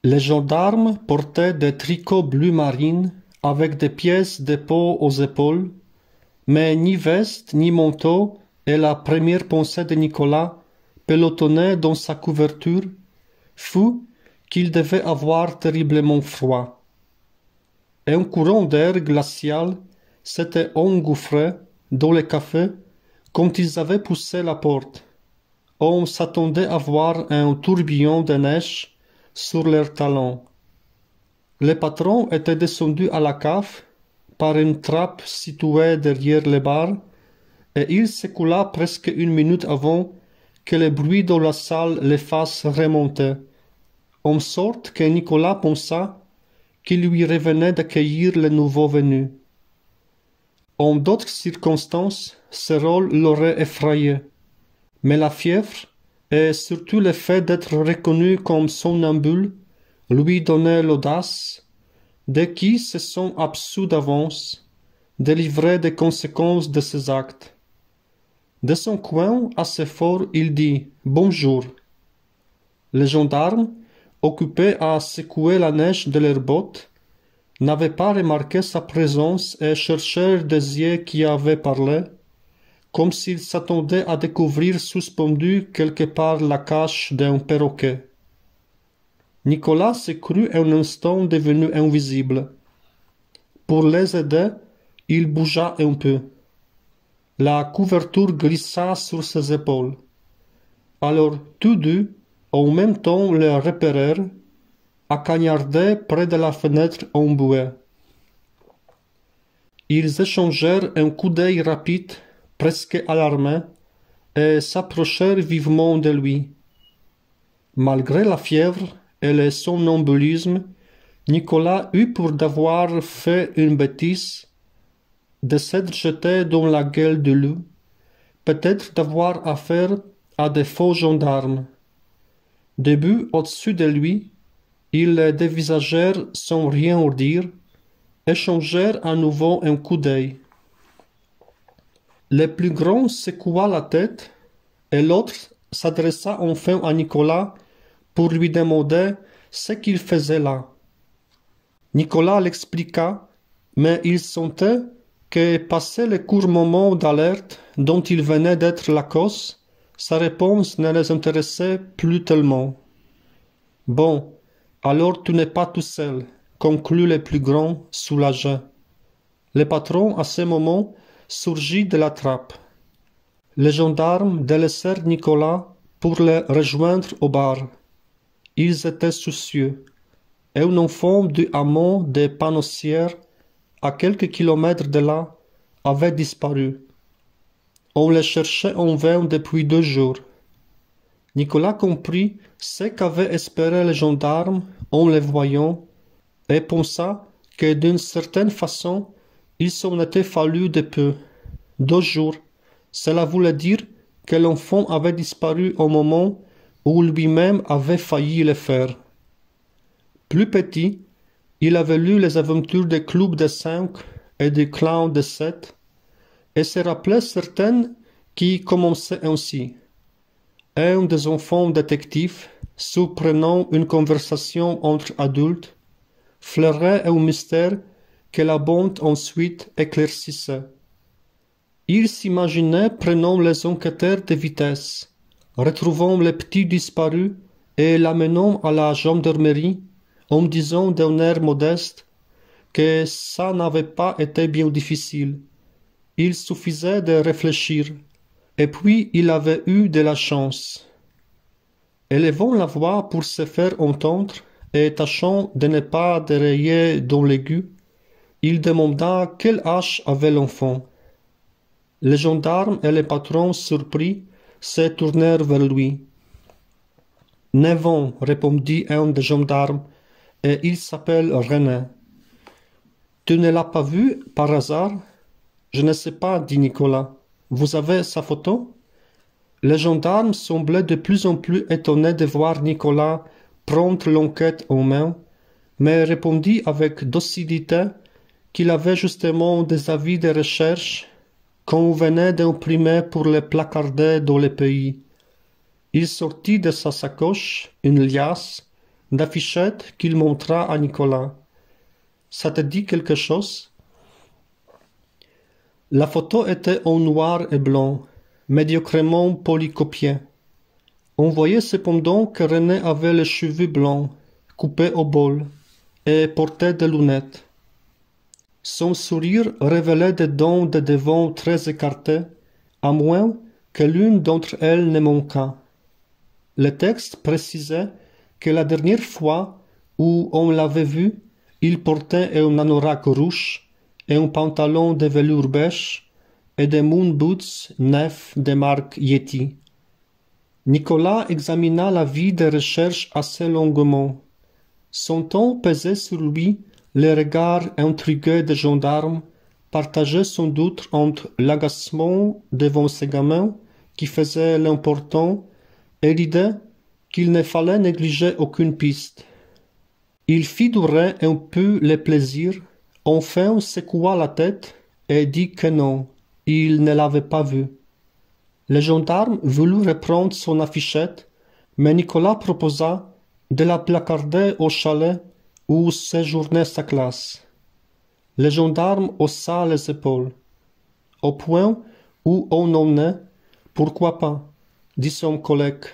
Les gendarmes portaient des tricots bleu marine avec des pièces de peau aux épaules, mais ni veste ni manteau, et la première pensée de Nicolas, pelotonné dans sa couverture, fut qu'il devait avoir terriblement froid. Un courant d'air glacial s'était engouffré dans le café quand ils avaient poussé la porte. On s'attendait à voir un tourbillon de neige sur leurs talons. Le patron était descendu à la cave par une trappe située derrière les bars et il s'écoula presque une minute avant que le bruit dans la salle les fasse remonter, en sorte que Nicolas pensa qu'il lui revenait d'accueillir les nouveaux venus. En d'autres circonstances, ce rôle l'aurait effrayé, mais la fièvre et surtout le fait d'être reconnu comme somnambule lui donnait l'audace de qui se sont absous d'avance, délivrés des conséquences de ses actes. De son coin, assez fort, il dit « Bonjour ». Les gendarmes, occupés à secouer la neige de leurs bottes, n'avaient pas remarqué sa présence et cherchèrent des yeux qui avaient parlé, comme s'ils s'attendaient à découvrir suspendu quelque part la cache d'un perroquet. Nicolas se crut un instant devenu invisible. Pour les aider, il bougea un peu. La couverture glissa sur ses épaules. Alors tous deux, en même temps, le repérèrent, acagnardés près de la fenêtre en bouée. Ils échangèrent un coup d'œil rapide, presque alarmé, et s'approchèrent vivement de lui. Malgré la fièvre et le somnambulisme, Nicolas eut pour d'avoir fait une bêtise, de s'être jeté dans la gueule du loup, peut-être d'avoir affaire à de faux gendarmes. Debout au-dessus de lui, ils le dévisagèrent sans rien dire, échangèrent à nouveau un coup d'œil. Le plus grand secoua la tête, et l'autre s'adressa enfin à Nicolas pour lui demander ce qu'il faisait là. Nicolas l'expliqua, mais il sentait que, passé le court moment d'alerte dont il venait d'être la cause, sa réponse ne les intéressait plus tellement. « Bon, alors tu n'es pas tout seul, » conclut le plus grand, soulagé. Le patron, à ce moment, surgit de la trappe. Les gendarmes délaissèrent Nicolas pour le rejoindre au bar. Ils étaient soucieux. Un enfant du hameau des Panossières, à quelques kilomètres de là, avait disparu. On le cherchait en vain depuis 2 jours. Nicolas comprit ce qu'avaient espéré les gendarmes en le voyant et pensa que d'une certaine façon, il s'en était fallu de peu. 2 jours, cela voulait dire que l'enfant avait disparu au moment où lui-même avait failli le faire. Plus petit, il avait lu les aventures des clubs de 5 et des clans de 7 et se rappelait certaines qui commençaient ainsi. Un des enfants détectives, surprenant une conversation entre adultes, flairait un mystère que la bande ensuite éclaircissait. Il s'imaginait prenant les enquêteurs de vitesse, retrouvant le petit disparu et l'amenant à la gendarmerie en disant d'un air modeste que ça n'avait pas été bien difficile. Il suffisait de réfléchir, et puis il avait eu de la chance. Élevant la voix pour se faire entendre et tâchant de ne pas dérailler dans l'aigu, il demanda quel âge avait l'enfant. Les gendarmes et les patrons surpris se tournèrent vers lui. « 9 ans, répondit un des gendarmes, et il s'appelle René. Tu ne l'as pas vu par hasard? Je ne sais pas, dit Nicolas. Vous avez sa photo? Les gendarmes semblaient de plus en plus étonnés de voir Nicolas prendre l'enquête en main, mais répondit avec docilité qu'il avait justement des avis de recherche qu'on venait d'imprimer pour les placarder dans le pays. Il sortit de sa sacoche une liasse d'affichette qu'il montra à Nicolas. Ça te dit quelque chose? La photo était en noir et blanc, médiocrement polycopiée. On voyait cependant que René avait les cheveux blancs, coupés au bol, et portait des lunettes. Son sourire révélait des dents de devant très écartées, à moins que l'une d'entre elles ne manquât. Le texte précisait que la dernière fois où on l'avait vu, il portait un anorak rouge et un pantalon de velours beige et des moon boots neufs de marque Yeti. Nicolas examina la vie de recherche assez longuement. Son ton pesait sur lui les regards intrigués des gendarmes, partagés sans doute entre l'agacement devant ces gamins qui faisaient l'important et l'idée qu'il ne fallait négliger aucune piste. Il fit durer un peu le plaisir, enfin secoua la tête et dit que non, il ne l'avait pas vu. Le gendarme voulut reprendre son affichette, mais Nicolas proposa de la placarder au chalet où séjournait sa classe. Le gendarme haussa les épaules. Au point où on en est, pourquoi pas, dit son collègue,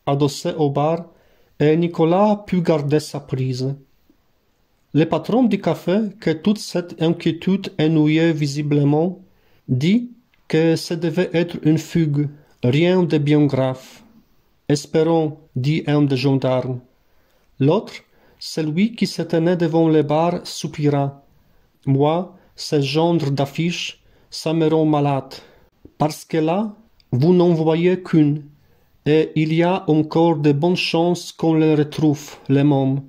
adossé au bar, et Nicolas put garder sa prise. Le patron du café, que toute cette inquiétude ennuyait visiblement, dit que ce devait être une fugue, rien de bien grave. Espérons, dit un des gendarmes. L'autre, celui qui se tenait devant le bar, soupira. Moi, ces genres d'affiches, ça me rend malade. Parce que là, vous n'en voyez qu'une, et il y a encore de bonnes chances qu'on les retrouve, les mômes.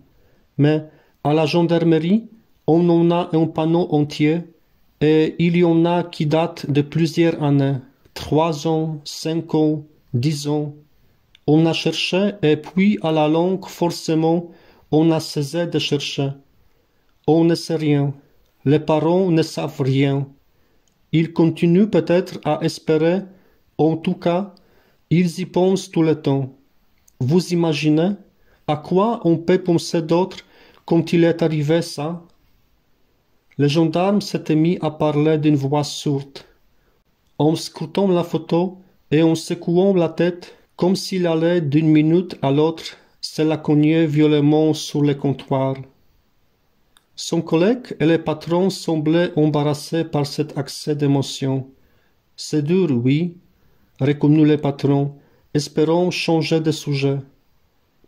Mais à la gendarmerie, on en a un panneau entier, et il y en a qui datent de plusieurs années, 3 ans, 5 ans, 10 ans. On a cherché, et puis à la longue, forcément, on a cessé de chercher. On ne sait rien. Les parents ne savent rien. Ils continuent peut-être à espérer. En tout cas, ils y pensent tout le temps. Vous imaginez à quoi on peut penser d'autre quand il est arrivé ça? Le gendarme s'était mis à parler d'une voix sourde, en scrutant la photo et en secouant la tête comme s'il allait d'une minute à l'autre se la cogner violemment sur le comptoir. Son collègue et le patron semblaient embarrassés par cet accès d'émotion. C'est dur, oui, reconnut le patron, espérant changer de sujet.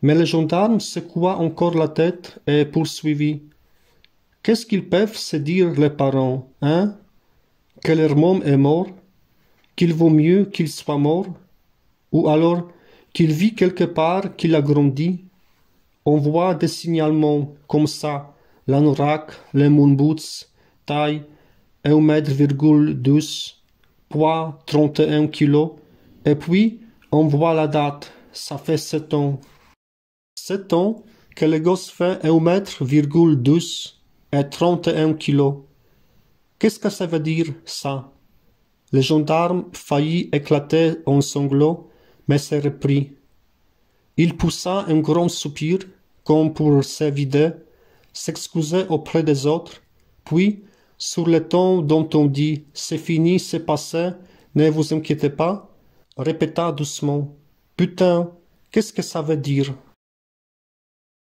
Mais le gendarme secoua encore la tête et poursuivit. Qu'est-ce qu'ils peuvent se dire les parents, hein? Que leur môme est mort? Qu'il vaut mieux qu'il soit mort? Ou alors qu'il vit quelque part, qu'il a grandi? On voit des signalements comme ça, l'anorak, les moon boots, taille 1,12 m, poids 31 kg, et puis on voit la date, ça fait 7 ans. 7 ans que le gosse fait 1,12 m et 31 kg. Qu'est-ce que ça veut dire, ça? Le gendarme faillit éclater en sanglots, mais se reprit. Il poussa un grand soupir, comme pour se vider, s'excuser auprès des autres, puis, sur le ton dont on dit « c'est fini, c'est passé, ne vous inquiétez pas », répéta doucement « Putain, qu'est-ce que ça veut dire ?»